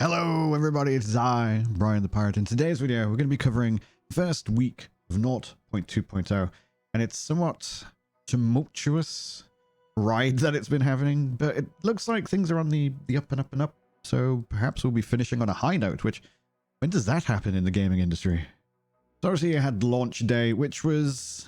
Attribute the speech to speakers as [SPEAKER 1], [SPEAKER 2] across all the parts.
[SPEAKER 1] Hello everybody, it's I, Brian the Pirate. In today's video, we're going to be covering the first week of 0.2.0, and it's somewhat tumultuous ride that it's been having, but it looks like things are on the up and up and up, so perhaps we'll be finishing on a high note, which, when does that happen in the gaming industry? So obviously you had launch day, which was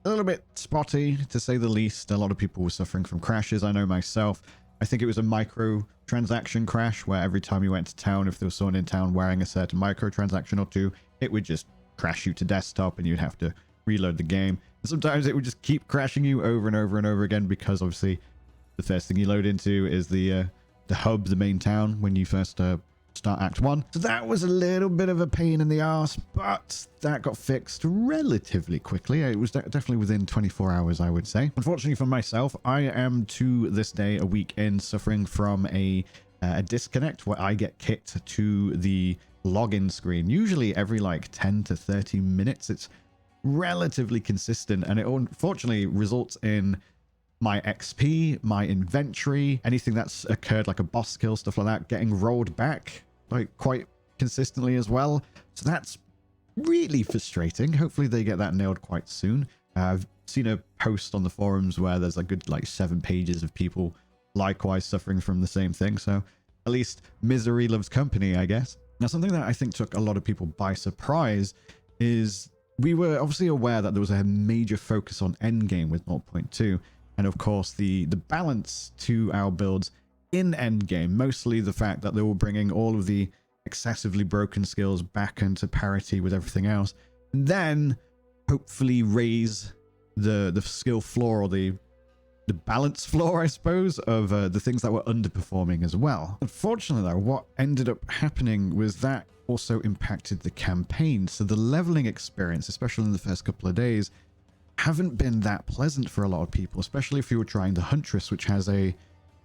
[SPEAKER 1] a little bit spotty, to say the least. A lot of people were suffering from crashes, I know myself. I think it was a micro-transaction crash where every time you went to town, if there was someone in town wearing a certain micro-transaction or two, it would just crash you to desktop and you'd have to reload the game. And sometimes it would just keep crashing you over and over and over again because obviously the first thing you load into is the hub, the main town, when you first start Act 1. So that was a little bit of a pain in the arse, but that got fixed relatively quickly. It was definitely within 24 hours, I would say. Unfortunately for myself, I am to this day, a week in, suffering from a disconnect where I get kicked to the login screen. Usually every like 10 to 30 minutes. It's relatively consistent, and it unfortunately results in my XP, my inventory, anything that's occurred like a boss kill, stuff like that, getting rolled back like quite consistently as well. So that's really frustrating. Hopefully they get that nailed quite soon. I've seen a post on the forums where there's a good like 7 pages of people likewise suffering from the same thing. So at least misery loves company, I guess. Now, something that I think took a lot of people by surprise is we were obviously aware that there was a major focus on endgame with 0.2. And of course, the balance to our builds in endgame, mostly the fact that they were bringing all of the excessively broken skills back into parity with everything else, and then hopefully raise the skill floor, or the balance floor, I suppose, of the things that were underperforming as well. Unfortunately, though, what ended up happening was that also impacted the campaign. So the leveling experience, especially in the first couple of days, haven't been that pleasant for a lot of people, especially if you were trying the Huntress, which has a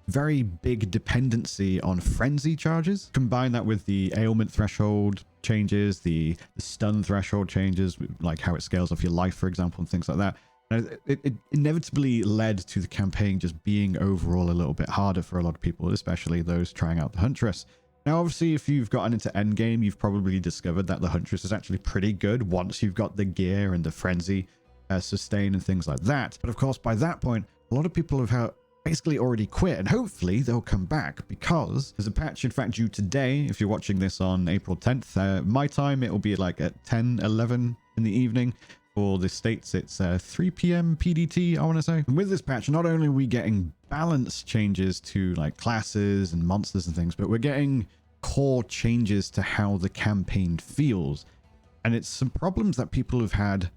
[SPEAKER 1] very big dependency on frenzy charges. Combine that with the ailment threshold changes, the stun threshold changes, like how it scales off your life, for example, and things like that. And it inevitably led to the campaign just being overall a little bit harder for a lot of people, especially those trying out the Huntress. Now, obviously, if you've gotten into endgame, you've probably discovered that the Huntress is actually pretty good once you've got the gear and the frenzy sustain and things like that. But of course, by that point, a lot of people have basically already quit, and hopefully they'll come back, because there's a patch, in fact, due today. If you're watching this on April 10th, my time, it will be like at 10-11 in the evening. For the States, it's 3 p.m. PDT, I want to say. And with this patch, not only are we getting balance changes to like classes and monsters and things, but we're getting core changes to how the campaign feels. And it's some problems that people have had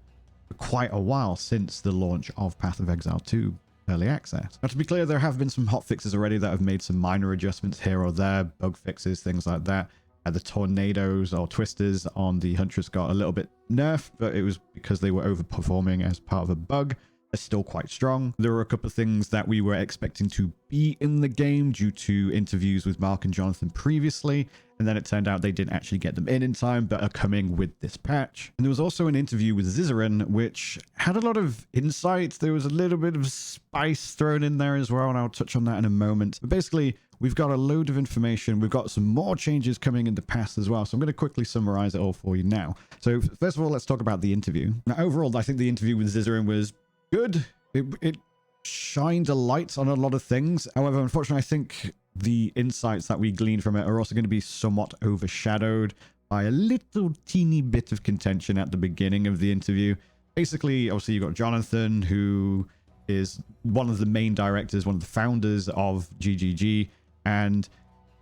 [SPEAKER 1] quite a while since the launch of Path of Exile 2 early access. Now, to be clear, there have been some hot fixes already that have made some minor adjustments here or there, bug fixes, things like that. The tornadoes or twisters on the Huntress got a little bit nerfed, but it was because they were overperforming as part of a bug. They're still quite strong. There were a couple of things that we were expecting to be in the game due to interviews with Mark and Jonathan previously, and then it turned out they didn't actually get them in time, but are coming with this patch. And there was also an interview with Zizaran, which had a lot of insight. There was a little bit of spice thrown in there as well, and I'll touch on that in a moment. But basically, we've got a load of information. We've got some more changes coming in the past as well. So I'm going to quickly summarize it all for you now. So first of all, let's talk about the interview. Now, overall, I think the interview with Zizaran was good. It shined a light on a lot of things. However, unfortunately, I think the insights that we gleaned from it are also going to be somewhat overshadowed by a little teeny bit of contention at the beginning of the interview. Basically, obviously, you've got Jonathan, who is one of the main directors, one of the founders of GGG, and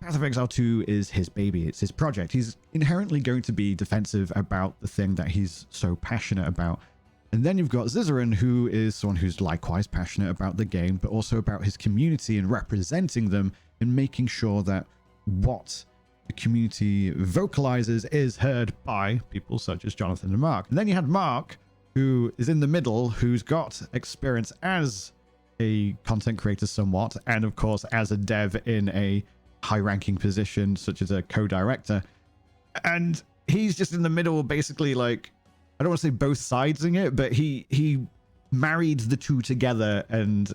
[SPEAKER 1] Path of Exile 2 is his baby. It's his project. He's inherently going to be defensive about the thing that he's so passionate about. And then you've got Zizaran, who is someone who's likewise passionate about the game, but also about his community and representing them and making sure that what the community vocalizes is heard by people such as Jonathan and Mark. And then you had Mark, who is in the middle, who's got experience as a content creator somewhat, and of course as a dev in a high-ranking position such as a co-director. And he's just in the middle, basically, like, I don't want to say both sidesing it, but he married the two together and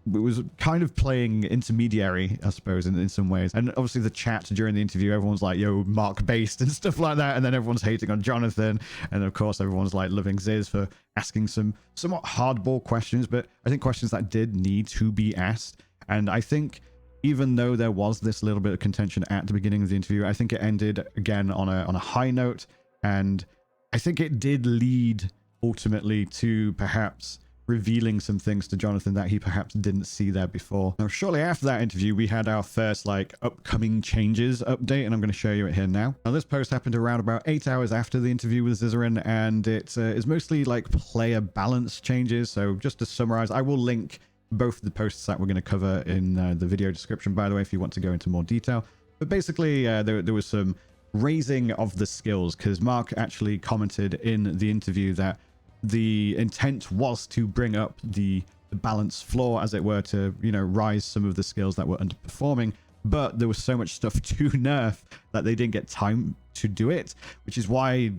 [SPEAKER 1] was kind of playing intermediary, I suppose, in some ways. And obviously the chat during the interview, everyone's like, yo, Mark based and stuff like that. And then everyone's hating on Jonathan. And of course, everyone's like loving Ziz for asking some somewhat hardball questions, but I think questions that did need to be asked. And I think even though there was this little bit of contention at the beginning of the interview, I think it ended again on a high note. And I think it did lead ultimately to perhaps revealing some things to Jonathan that he perhaps didn't see there before. Now, shortly after that interview, we had our first like upcoming changes update, and I'm going to show you it here now. Now, this post happened around about 8 hours after the interview with Zizaran, and it is mostly like player balance changes. So just to summarize, I will link both of the posts that we're going to cover in the video description, by the way, if you want to go into more detail. But basically, there was some raising of the skills, because Mark actually commented in the interview that the intent was to bring up the balance floor, as it were, to, you know, rise some of the skills that were underperforming. But there was so much stuff to nerf that they didn't get time to do it, which is why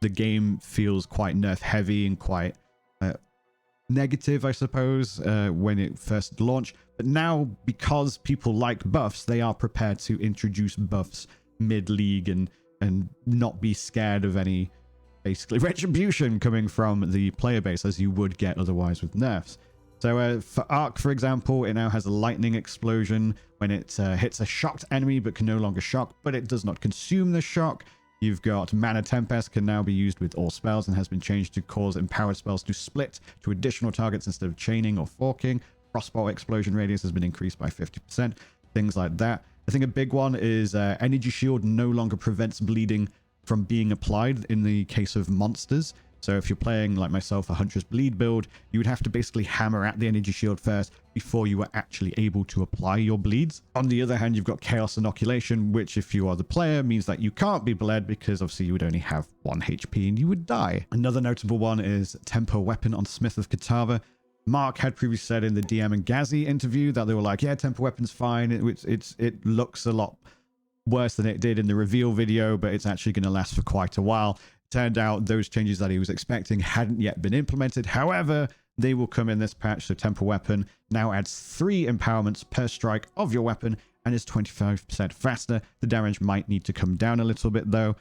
[SPEAKER 1] the game feels quite nerf heavy and quite negative, I suppose, when it first launched. But now, because people like buffs, they are prepared to introduce buffs mid-league and not be scared of any basically retribution coming from the player base, as you would get otherwise with nerfs. So for Arc, for example, it now has a lightning explosion when it hits a shocked enemy, but can no longer shock, but it does not consume the shock. You've got Mana Tempest, can now be used with all spells and has been changed to cause empowered spells to split to additional targets instead of chaining or forking. Crossbow explosion radius has been increased by 50%, things like that. I think a big one is Energy Shield no longer prevents bleeding from being applied in the case of monsters. So if you're playing, like myself, a Huntress Bleed build, you would have to basically hammer at the energy shield first before you were actually able to apply your bleeds. On the other hand, you've got Chaos Inoculation, which if you are the player means that you can't be bled, because obviously you would only have 1 HP and you would die. Another notable one is Tempo Weapon on Smith of Katava. Mark had previously said in the DM and Ghazi interview that they were like, yeah, Tempo Weapon's fine. It looks a lot worse than it did in the reveal video, but it's actually going to last for quite a while. Turned out those changes that he was expecting hadn't yet been implemented. However, they will come in this patch. So Tempo Weapon now adds 3 empowerments per strike of your weapon and is 25% faster. The damage might need to come down a little bit though.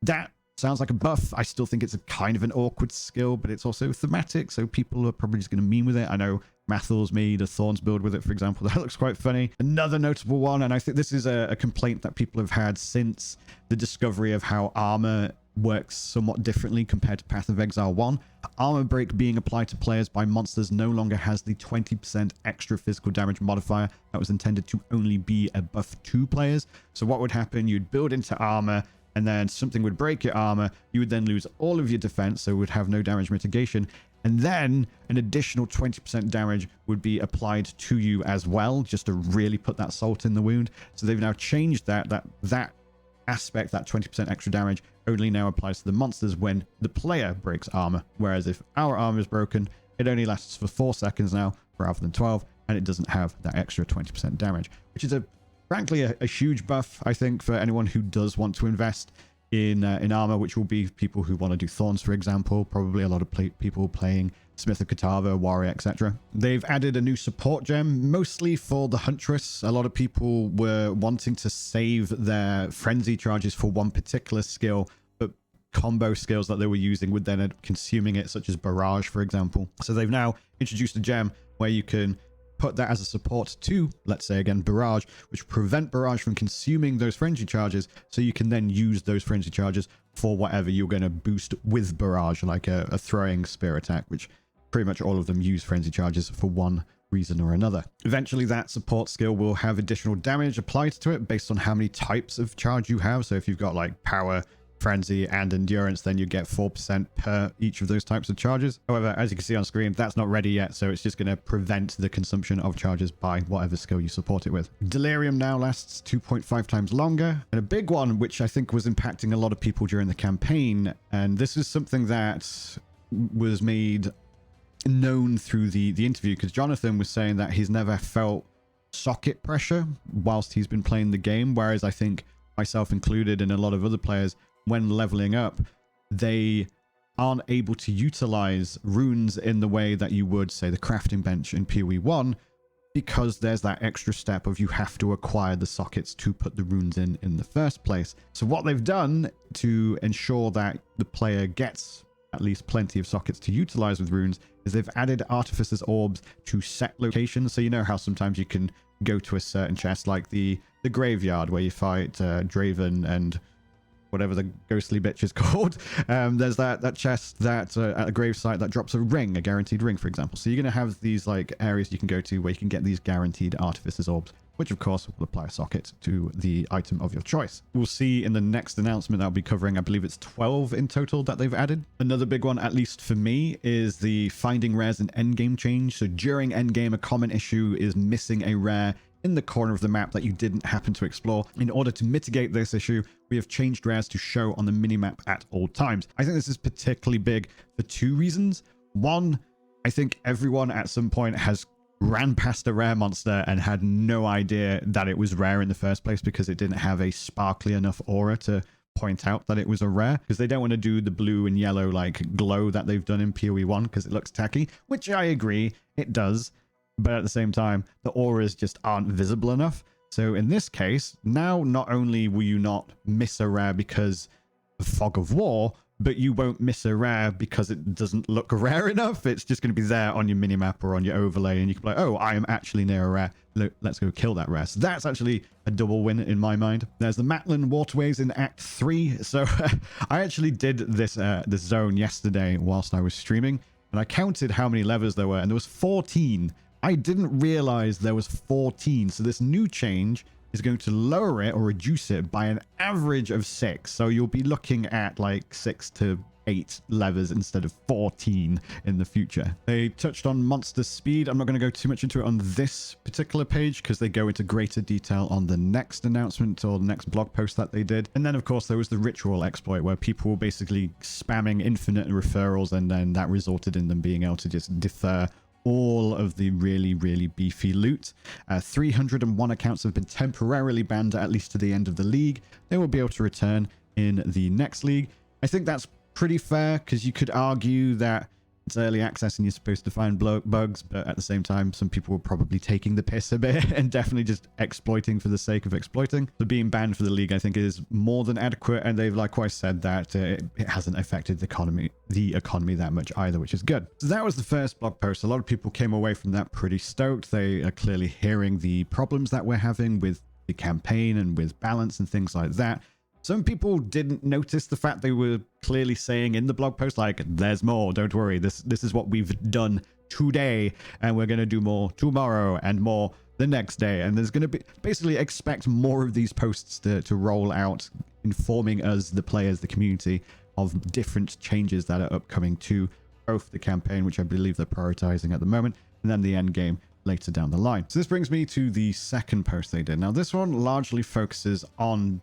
[SPEAKER 1] That sounds like a buff. I still think it's a kind of an awkward skill, but it's also thematic, so people are probably just going to meme with it. I know Mathel's made a Thorns build with it, for example. That looks quite funny. Another notable one, and I think this is a complaint that people have had since the discovery of how armor works somewhat differently compared to Path of Exile 1. Armor break being applied to players by monsters no longer has the 20% extra physical damage modifier that was intended to only be a buff to players. So what would happen, you'd build into armor, and then something would break your armor. You would then lose all of your defense, so would have no damage mitigation. And then an additional 20% damage would be applied to you as well, just to really put that salt in the wound. So they've now changed that aspect, that 20% extra damage, only now applies to the monsters when the player breaks armor. Whereas if our armor is broken, it only lasts for 4 seconds now rather than 12, and it doesn't have that extra 20% damage, which is frankly a huge buff, I think, for anyone who does want to invest in armor, which will be people who want to do Thorns, for example. Probably a lot of people playing Smith of Katava, Warrior, etc. They've added a new support gem, mostly for the Huntress. A lot of people were wanting to save their frenzy charges for one particular skill, but combo skills that they were using would then end up consuming it, such as Barrage, for example. So they've now introduced a gem where you can put that as a support to, let's say again, Barrage, which will prevent Barrage from consuming those frenzy charges, so you can then use those frenzy charges for whatever you're going to boost with Barrage, like a throwing spear attack, which pretty much all of them use frenzy charges for one reason or another. Eventually that support skill will have additional damage applied to it based on how many types of charge you have. So if you've got like power, frenzy, and endurance, then you get 4% per each of those types of charges. However, as you can see on screen, that's not ready yet, so it's just going to prevent the consumption of charges by whatever skill you support it with. Delirium now lasts 2.5 times longer, and a big one which I think was impacting a lot of people during the campaign, and this is something that was made known through the interview, because Jonathan was saying that he's never felt socket pressure whilst he's been playing the game, whereas I think myself included and a lot of other players, when leveling up, they aren't able to utilize runes in the way that you would, say, the crafting bench in PoE 1, because there's that extra step of you have to acquire the sockets to put the runes in the first place. So what they've done to ensure that the player gets at least plenty of sockets to utilize with runes is they've added Artificer's Orbs to set locations. So you know how sometimes you can go to a certain chest, like the graveyard where you fight Draven and whatever the ghostly bitch is called. There's that chest that at a gravesite that drops a ring, a guaranteed ring, for example. So you're going to have these like areas you can go to where you can get these guaranteed Artificer's Orbs, which of course will apply a socket to the item of your choice. We'll see in the next announcement that I'll be covering, I believe it's 12 in total that they've added. Another big one, at least for me, is the finding rares in endgame change. So during endgame, a common issue is missing a rare in the corner of the map that you didn't happen to explore. In order to mitigate this issue, we have changed rares to show on the minimap at all times. I think this is particularly big for two reasons. One, I think everyone at some point has ran past a rare monster and had no idea that it was rare in the first place because it didn't have a sparkly enough aura to point out that it was a rare, because they don't want to do the blue and yellow like glow that they've done in PoE 1 because it looks tacky, which I agree, it does. But at the same time, the auras just aren't visible enough. So in this case, now not only will you not miss a rare because of Fog of War, but you won't miss a rare because it doesn't look rare enough. It's just going to be there on your minimap or on your overlay, and you can be like, oh, I am actually near a rare. Look, let's go kill that rare. So that's actually a double win in my mind. There's the Matlan Waterways in Act 3. So I actually did this zone yesterday whilst I was streaming, and I counted how many levers there were, and there was 14. I didn't realize there was 14. So this new change is going to lower it or reduce it by an average of 6. So you'll be looking at like 6 to 8 levers instead of 14 in the future. They touched on monster speed. I'm not going to go too much into it on this particular page because they go into greater detail on the next announcement or the next blog post that they did. And then of course there was the ritual exploit where people were basically spamming infinite referrals, and then that resulted in them being able to just defer all of the really beefy loot. 301 accounts have been temporarily banned, at least to the end of the league. They will be able to return in the next league. I think that's pretty fair, because you could argue that it's early access and you're supposed to find bugs, but at the same time, some people were probably taking the piss a bit and definitely just exploiting for the sake of exploiting. So being banned for the league, I think, is more than adequate, and they've likewise said that it hasn't affected the economy that much either, which is good. So that was the first blog post. A lot of people came away from that pretty stoked. They are clearly hearing the problems that we're having with the campaign and with balance and things like that. Some people didn't notice the fact they were clearly saying in the blog post, like, there's more, don't worry, this is what we've done today, and we're going to do more tomorrow and more the next day. And there's going to be, basically expect more of these posts to roll out, informing us, the players, the community, of different changes that are upcoming to both the campaign, which I believe they're prioritizing at the moment, and then the end game later down the line. So this brings me to the second post they did. Now this one largely focuses on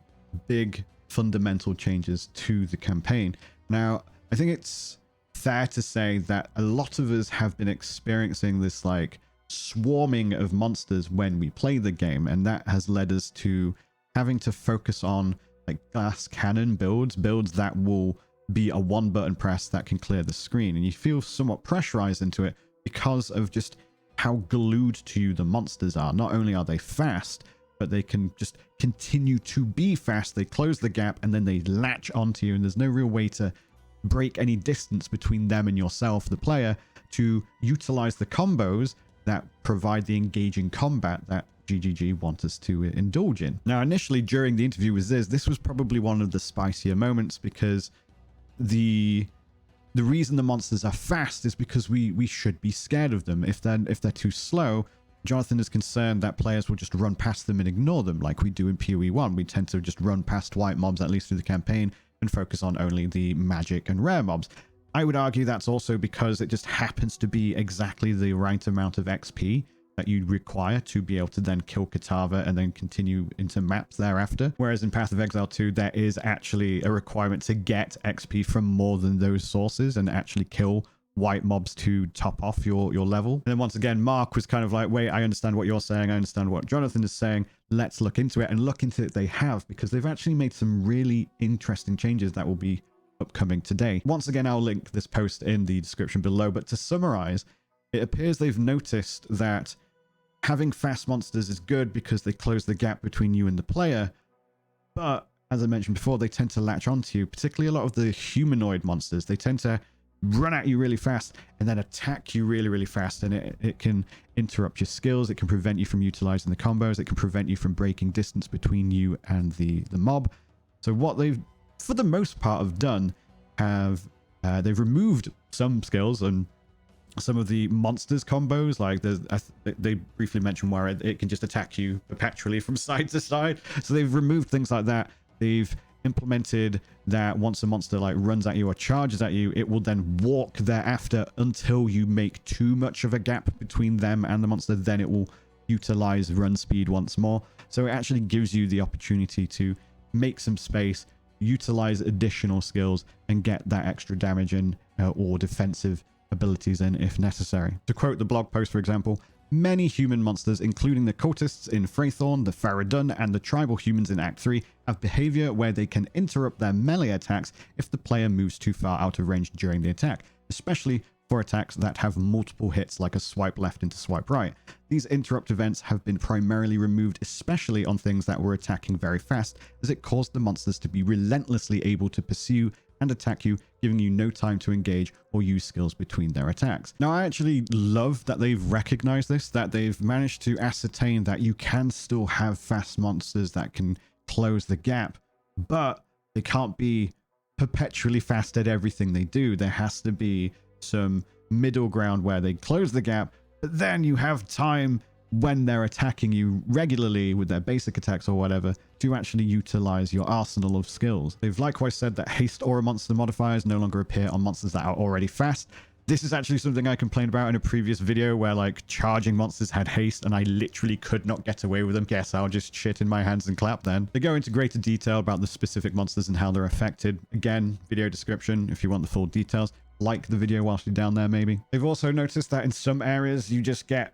[SPEAKER 1] big fundamental changes to the campaign. Now, I think it's fair to say that a lot of us have been experiencing this like swarming of monsters when we play the game, and that has led us to having to focus on like glass cannon builds that will be a one button press that can clear the screen, and you feel somewhat pressurized into it because of just how glued to you the monsters are. Not only are they fast, but they can just continue to be fast. They close the gap and then they latch onto you, and there's no real way to break any distance between them and yourself, the player, to utilize the combos that provide the engaging combat that GGG want us to indulge in. Now, initially during the interview with Ziz, this was probably one of the spicier moments, because the reason the monsters are fast is because we should be scared of them. If they're too slow, Jonathan is concerned that players will just run past them and ignore them like we do in PoE 1. We tend to just run past white mobs, at least through the campaign, and focus on only the magic and rare mobs. I would argue that's also because it just happens to be exactly the right amount of XP that you require to be able to then kill Katava and then continue into maps thereafter. Whereas in Path of Exile 2, there is actually a requirement to get XP from more than those sources and actually kill white mobs to top off your level. And then once again, Mark was kind of like, wait, I understand what you're saying, I understand what Jonathan is saying, let's look into it. And look into it they have, because they've actually made some really interesting changes that will be upcoming today. Once again, I'll link this post in the description below, but to summarize, it appears they've noticed that having fast monsters is good because they close the gap between you and the player, but as I mentioned before, they tend to latch onto you, particularly a lot of the humanoid monsters. They tend to run at you really fast and then attack you really, really fast, and it can interrupt your skills. It can prevent you from utilizing the combos. It can prevent you from breaking distance between you and the mob. So what they've, for the most part, have done, they've removed some skills and some of the monsters combos. Like they briefly mentioned where it can just attack you perpetually from side to side. So they've removed things like that. They've implemented that once a monster like runs at you or charges at you, it will then walk thereafter until you make too much of a gap between them and the monster. Then it will utilize run speed once more. So it actually gives you the opportunity to make some space, utilize additional skills, and get that extra damage in or defensive abilities in if necessary. To quote the blog post, for example, many human monsters, including the cultists in Freythorn, the Faradun, and the tribal humans in Act 3, have behavior where they can interrupt their melee attacks if the player moves too far out of range during the attack, especially for attacks that have multiple hits like a swipe left into swipe right. These interrupt events have been primarily removed, especially on things that were attacking very fast, as it caused the monsters to be relentlessly able to pursue and attack you, giving you no time to engage or use skills between their attacks. Now, I actually love that they've recognized this, that they've managed to ascertain that you can still have fast monsters that can close the gap, but they can't be perpetually fast at everything they do. There has to be some middle ground where they close the gap, but then you have time when they're attacking you regularly with their basic attacks or whatever to actually utilize your arsenal of skills. They've likewise said that haste aura monster modifiers no longer appear on monsters that are already fast. This is actually something I complained about in a previous video where like charging monsters had haste and I literally could not get away with them. Guess I'll just shit in my hands and clap then. They go into greater detail about the specific monsters and how they're affected. Again, video description if you want the full details. Like the video whilst you're down there maybe. They've also noticed that in some areas you just get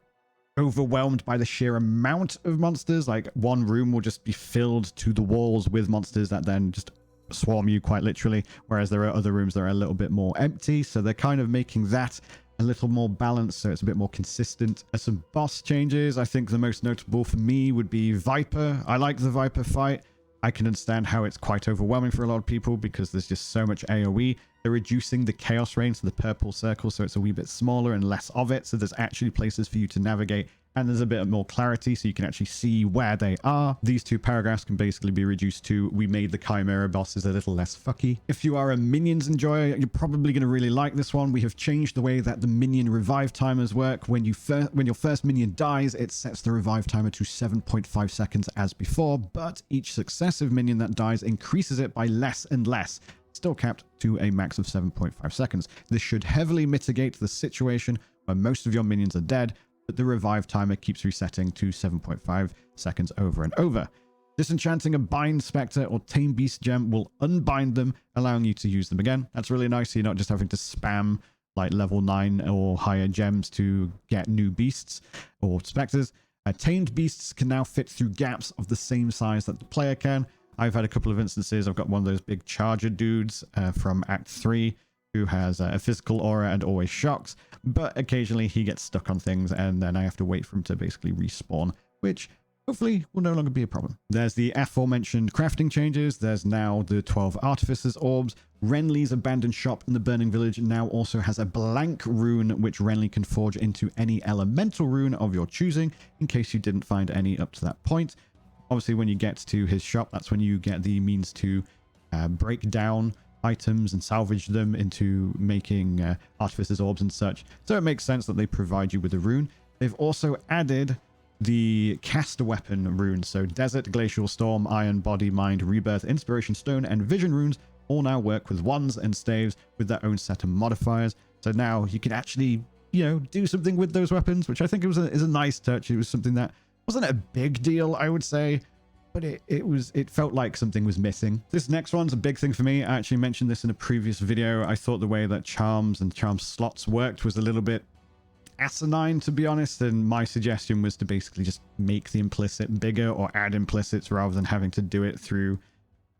[SPEAKER 1] overwhelmed by the sheer amount of monsters. Like one room will just be filled to the walls with monsters that then just swarm you quite literally, whereas there are other rooms that are a little bit more empty. So they're kind of making that a little more balanced so it's a bit more consistent. There's some boss changes. I think the most notable for me would be Viper. I like the Viper fight. I can understand how it's quite overwhelming for a lot of people because there's just so much AoE. They're reducing the chaos range to the purple circle so it's a wee bit smaller and less of it. So there's actually places for you to navigate and there's a bit more clarity so you can actually see where they are. These two paragraphs can basically be reduced to, we made the Chimera bosses a little less fucky. If you are a minions enjoyer, you're probably going to really like this one. We have changed the way that the minion revive timers work. When your first minion dies, it sets the revive timer to 7.5 seconds as before, but each successive minion that dies increases it by less and less, still capped to a max of 7.5 seconds. This should heavily mitigate the situation where most of your minions are dead, but the revive timer keeps resetting to 7.5 seconds over and over. Disenchanting a Bind Spectre or Tame Beast gem will unbind them, allowing you to use them again. That's really nice, so you're not just having to spam like level 9 or higher gems to get new beasts or specters. Tamed beasts can now fit through gaps of the same size that the player can. I've had a couple of instances. I've got one of those big charger dudes from Act 3 who has a physical aura and always shocks, but occasionally he gets stuck on things and then I have to wait for him to basically respawn, which hopefully will no longer be a problem. There's the aforementioned crafting changes. There's now the 12 Artificers Orbs. Renly's abandoned shop in the Burning Village now also has a blank rune, which Renly can forge into any elemental rune of your choosing, in case you didn't find any up to that point. Obviously, when you get to his shop, that's when you get the means to break down items and salvage them into making Artificer's Orbs and such. So it makes sense that they provide you with a rune. They've also added the caster weapon runes. So Desert, Glacial Storm, Iron, Body, Mind, Rebirth, Inspiration Stone, and Vision runes all now work with wands and staves with their own set of modifiers. So now you can actually, you know, do something with those weapons, which I think is a nice touch. It was something that wasn't a big deal, I would say, but it felt like something was missing. This next one's a big thing for me. I actually mentioned this in a previous video. I thought the way that charms and charm slots worked was a little bit asinine, to be honest, and my suggestion was to basically just make the implicit bigger or add implicits rather than having to do it through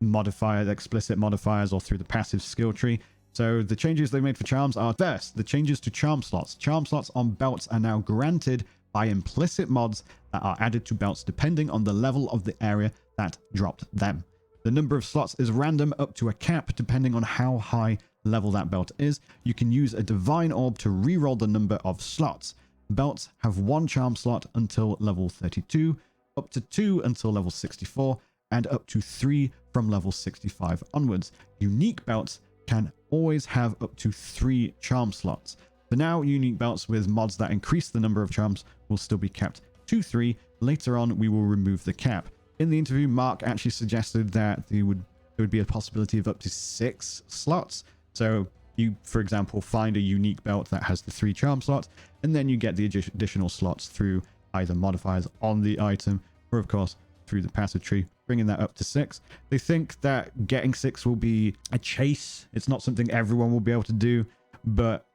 [SPEAKER 1] modifiers, explicit modifiers, or through the passive skill tree. So the changes they made for charms are, first, the changes to charm slots. Charm slots on belts are now granted by implicit mods that are added to belts depending on the level of the area that dropped them. The number of slots is random up to a cap depending on how high level that belt is. You can use a divine orb to reroll the number of slots. Belts have 1 charm slot until level 32, up to 2 until level 64, and up to 3 from level 65 onwards. Unique belts can always have up to 3 charm slots. For now, unique belts with mods that increase the number of charms will still be kept to 3. Later on, we will remove the cap. In the interview, Mark actually suggested that there would be a possibility of up to 6 slots. So you, for example, find a unique belt that has the 3 charm slots, and then you get the additional slots through either modifiers on the item, or of course, through the passive tree, bringing that up to 6. They think that getting 6 will be a chase. It's not something everyone will be able to do, but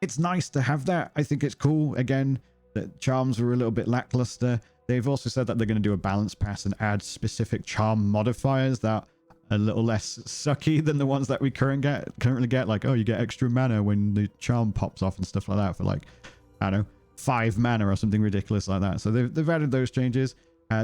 [SPEAKER 1] it's nice to have that. I think it's cool. Again, that charms were a little bit lackluster. They've also said that they're going to do a balance pass and add specific charm modifiers that are a little less sucky than the ones that we currently get. Like, oh, you get extra mana when the charm pops off and stuff like that for, like, I don't know, 5 mana or something ridiculous like that. So they've added those changes.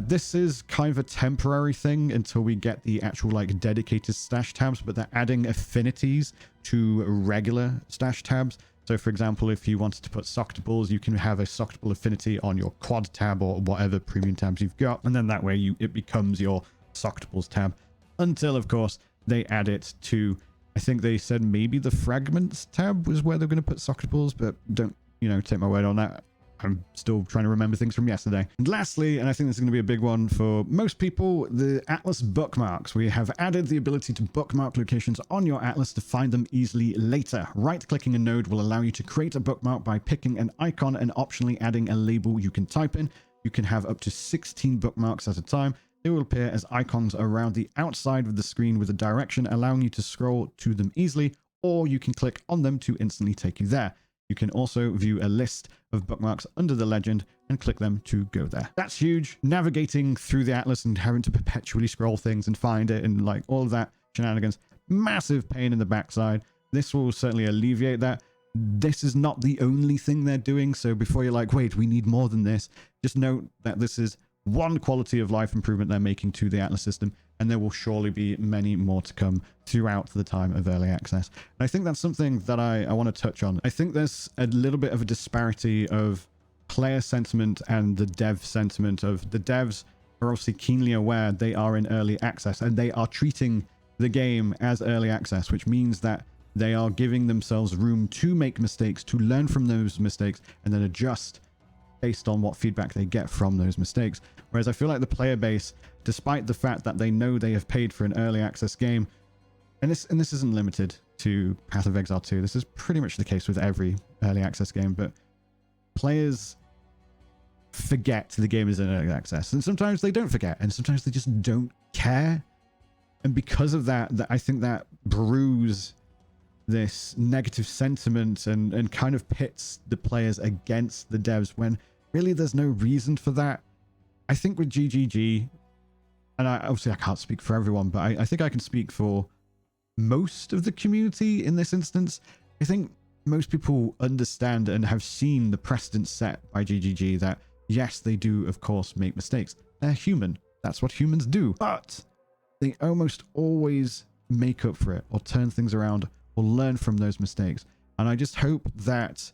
[SPEAKER 1] This is kind of a temporary thing until we get the actual, like, dedicated stash tabs, but they're adding affinities to regular stash tabs. So, for example, if you wanted to put Soctables, you can have a Soctable affinity on your quad tab or whatever premium tabs you've got, and then that way it becomes your Soctables tab. Until, of course, they add it to, I think they said maybe the Fragments tab was where they're going to put Soctables, but don't, take my word on that. I'm still trying to remember things from yesterday. And lastly, and I think this is going to be a big one for most people, the Atlas bookmarks. We have added the ability to bookmark locations on your Atlas to find them easily later. Right-clicking a node will allow you to create a bookmark by picking an icon and optionally adding a label you can type in. You can have up to 16 bookmarks at a time. They will appear as icons around the outside of the screen with a direction, allowing you to scroll to them easily, or you can click on them to instantly take you there. You can also view a list of bookmarks under the legend and click them to go there. That's huge. Navigating through the Atlas and having to perpetually scroll things and find it and like all of that shenanigans, massive pain in the backside. This will certainly alleviate that. This is not the only thing they're doing. So before you're like, wait, we need more than this, just note that this is one quality of life improvement they're making to the Atlas system, and there will surely be many more to come throughout the time of early access. And I think that's something that I want to touch on. I think there's a little bit of a disparity of player sentiment and the dev sentiment. Of the devs are obviously keenly aware they are in early access and they are treating the game as early access, which means that they are giving themselves room to make mistakes, to learn from those mistakes, and then adjust based on what feedback they get from those mistakes. Whereas I feel like the player base, despite the fact that they know they have paid for an early access game, and this isn't limited to Path of Exile 2, this is pretty much the case with every early access game, but players forget the game is in early access, and sometimes they don't forget, and sometimes they just don't care. And because of that, I think that brews this negative sentiment and kind of pits the players against the devs when really there's no reason for that. I think with GGG, and obviously I can't speak for everyone, but I think I can speak for most of the community in this instance. I think most people understand and have seen the precedent set by GGG that yes, they do of course make mistakes. They're human. That's what humans do. But they almost always make up for it or turn things around or learn from those mistakes. And I just hope that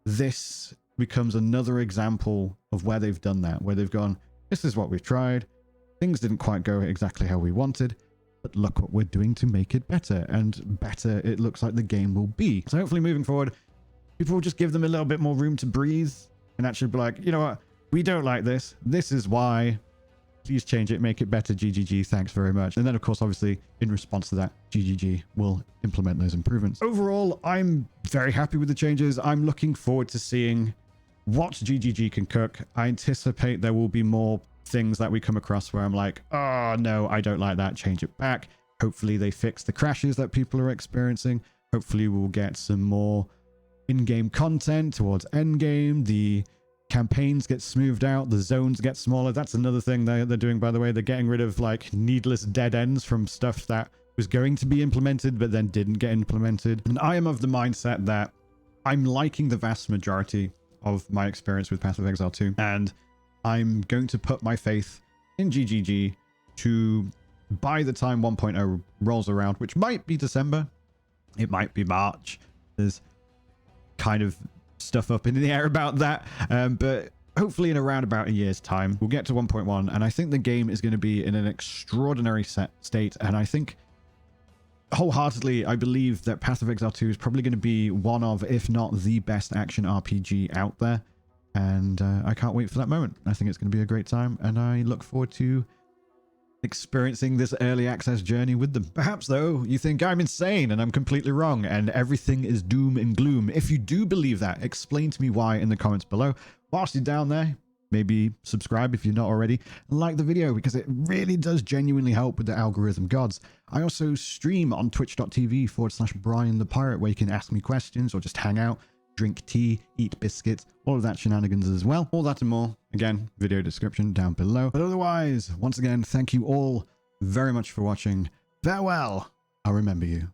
[SPEAKER 1] this becomes another example of where they've done that, where they've gone, this is what we've tried. Things didn't quite go exactly how we wanted, but look what we're doing to make it better, and better it looks like the game will be. So hopefully moving forward, people will just give them a little bit more room to breathe and actually be like, you know what, we don't like this. This is why. Please change it, make it better, GGG. Thanks very much. And then, of course, obviously, in response to that, GGG will implement those improvements. Overall, I'm very happy with the changes. I'm looking forward to seeing what GGG can cook. I anticipate there will be more things that we come across where I'm like, oh, no, I don't like that. Change it back. Hopefully, they fix the crashes that people are experiencing. Hopefully, we'll get some more in-game content towards endgame. The campaigns get smoothed out, the zones get smaller. That's another thing they're doing, by the way. They're getting rid of like needless dead ends from stuff that was going to be implemented but then didn't get implemented. And I am of the mindset that I'm liking the vast majority of my experience with Path of Exile 2, and I'm going to put my faith in GGG to, by the time 1.0 rolls around, which might be December, it might be March. There's kind of stuff up in the air about that, but hopefully in around about a year's time, we'll get to 1.1, and I think the game is going to be in an extraordinary state, and I think wholeheartedly, I believe that Path of Exile 2 is probably going to be one of, if not the best action RPG out there, and I can't wait for that moment. I think it's going to be a great time, and I look forward to experiencing this early access journey with them. Perhaps, though, you think I'm insane and I'm completely wrong and everything is doom and gloom. If you do believe that, explain to me why in the comments below. Whilst you're down there, maybe subscribe if you're not already, and like the video, because it really does genuinely help with the algorithm gods. I also stream on twitch.tv/Brian the Pirate, where you can ask me questions or just hang out, drink tea, eat biscuits, all of that shenanigans as well. All that and more, again, video description down below. But otherwise, once again, thank you all very much for watching. Farewell, I'll remember you.